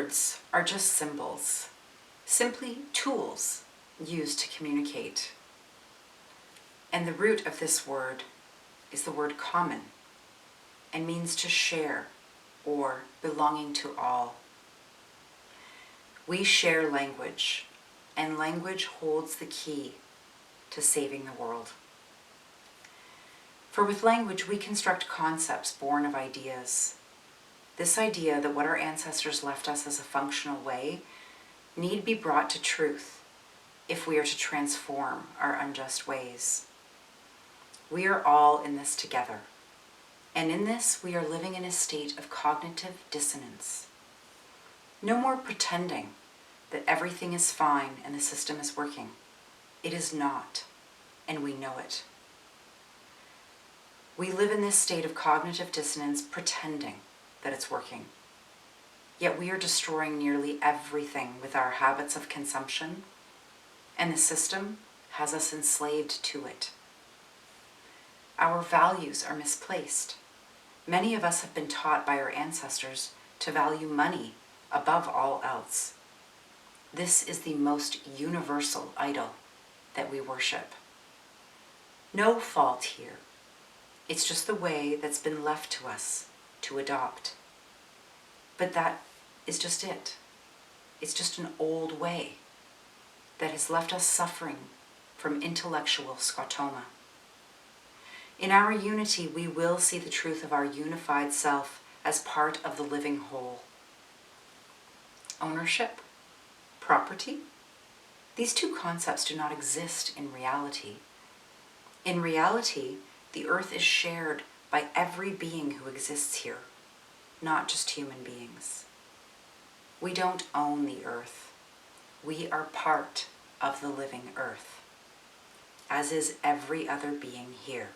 Words are just symbols, simply tools used to communicate. And the root of this word is the word common and means to share or belonging to all. We share language, and language holds the key to saving the world. For with language we construct concepts born of ideas. This idea that what our ancestors left us as a functional way need be brought to truth if we are to transform our unjust ways. We are all in this together, and in this we are living in a state of cognitive dissonance. No more pretending that everything is fine and the system is working. It is not, and we know it. We live in this state of cognitive dissonance pretending that it's working. Yet we are destroying nearly everything with our habits of consumption, and the system has us enslaved to it. Our values are misplaced. Many of us have been taught by our ancestors to value money above all else. This is the most universal idol that we worship. No fault here. It's just the way that's been left to us to adopt. But that is just it. It's just an old way that has left us suffering from intellectual scotoma. In our unity, we will see the truth of our unified self as part of the living whole. Ownership, property, these two concepts do not exist in reality. In reality, the earth is shared by every being who exists here, not just human beings. We don't own the earth. We are part of the living earth, as is every other being here,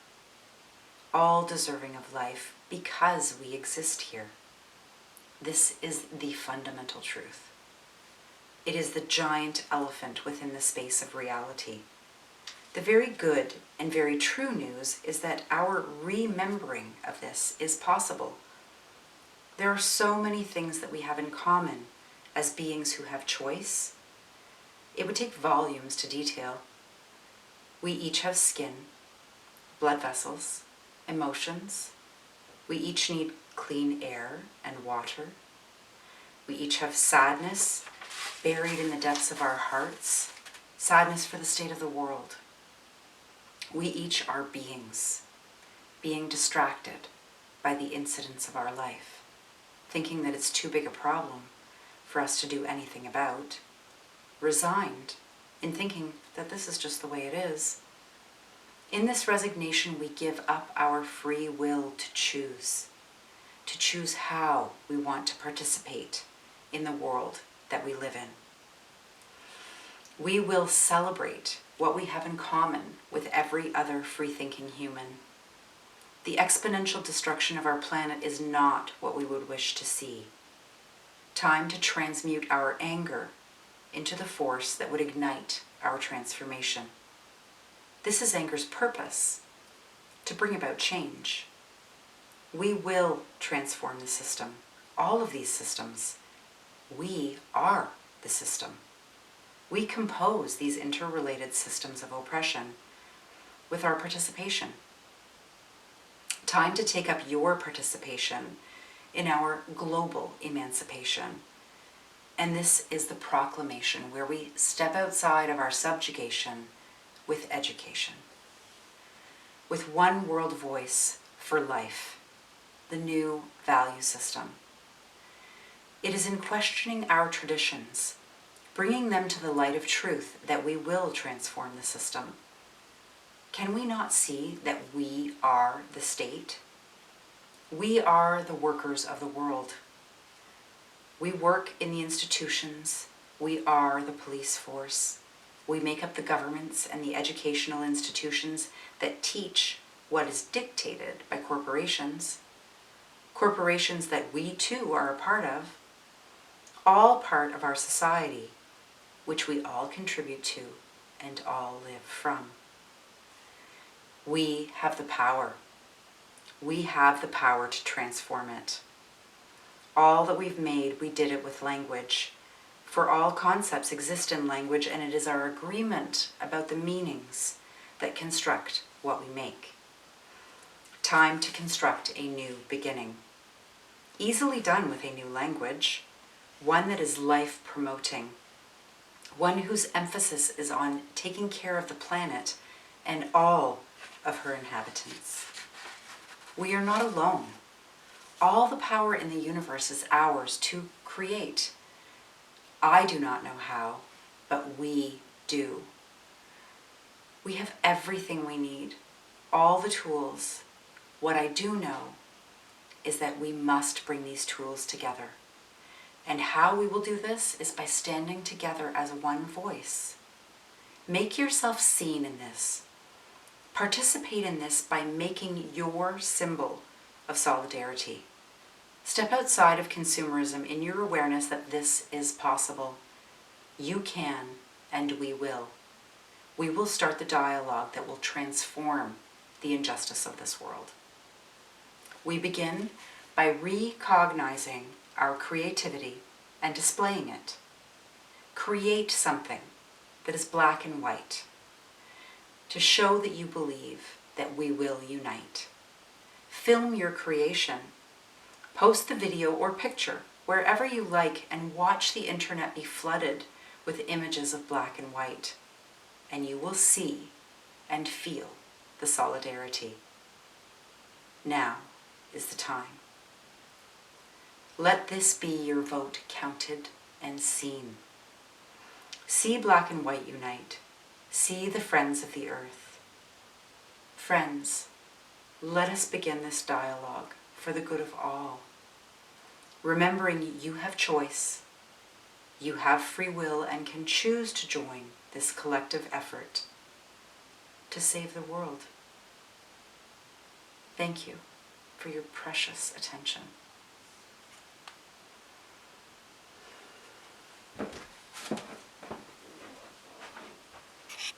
all deserving of life because we exist here. This is the fundamental truth. It is the giant elephant within the space of reality. The very good and very true news is that our remembering of this is possible. There are so many things that we have in common as beings who have choice. It would take volumes to detail. We each have skin, blood vessels, emotions. We each need clean air and water. We each have sadness buried in the depths of our hearts, sadness for the state of the world. We each are beings, being distracted by the incidents of our life, thinking that it's too big a problem for us to do anything about, resigned in thinking that this is just the way it is. In this resignation, we give up our free will to choose how we want to participate in the world that we live in. We will celebrate what we have in common with every other free-thinking human. The exponential destruction of our planet is not what we would wish to see. Time to transmute our anger into the force that would ignite our transformation. This is anger's purpose, to bring about change. We will transform the system, all of these systems. We are the system. We compose these interrelated systems of oppression with our participation. Time to take up your participation in our global emancipation. And this is the proclamation where we step outside of our subjugation with education. With one world voice for life, the new value system. It is in questioning our traditions, bringing them to the light of truth, that we will transform the system. Can we not see that we are the state? We are the workers of the world. We work in the institutions. We are the police force. We make up the governments and the educational institutions that teach what is dictated by corporations. Corporations that we too are a part of. All part of our society, which we all contribute to and all live from. We have the power. We have the power to transform it. All that we've made, we did it with language. For all concepts exist in language, and it is our agreement about the meanings that construct what we make. Time to construct a new beginning. Easily done with a new language, one that is life-promoting, one whose emphasis is on taking care of the planet and all of her inhabitants. We are not alone. All the power in the universe is ours to create. I do not know how, but we do. We have everything we need, all the tools. What I do know is that we must bring these tools together. And how we will do this is by standing together as one voice. Make yourself seen in this. Participate in this by making your symbol of solidarity. Step outside of consumerism in your awareness that this is possible. You can, and we will. We will start the dialogue that will transform the injustice of this world. We begin by recognizing our creativity and displaying it. Create something that is black and white to show that you believe that we will unite. Film your creation. Post the video or picture wherever you like and watch the internet be flooded with images of black and white, and you will see and feel the solidarity. Now is the time. Let this be your vote counted and seen. See black and white unite. See the friends of the earth. Friends, let us begin this dialogue for the good of all. Remembering you have choice, you have free will and can choose to join this collective effort to save the world. Thank you for your precious attention.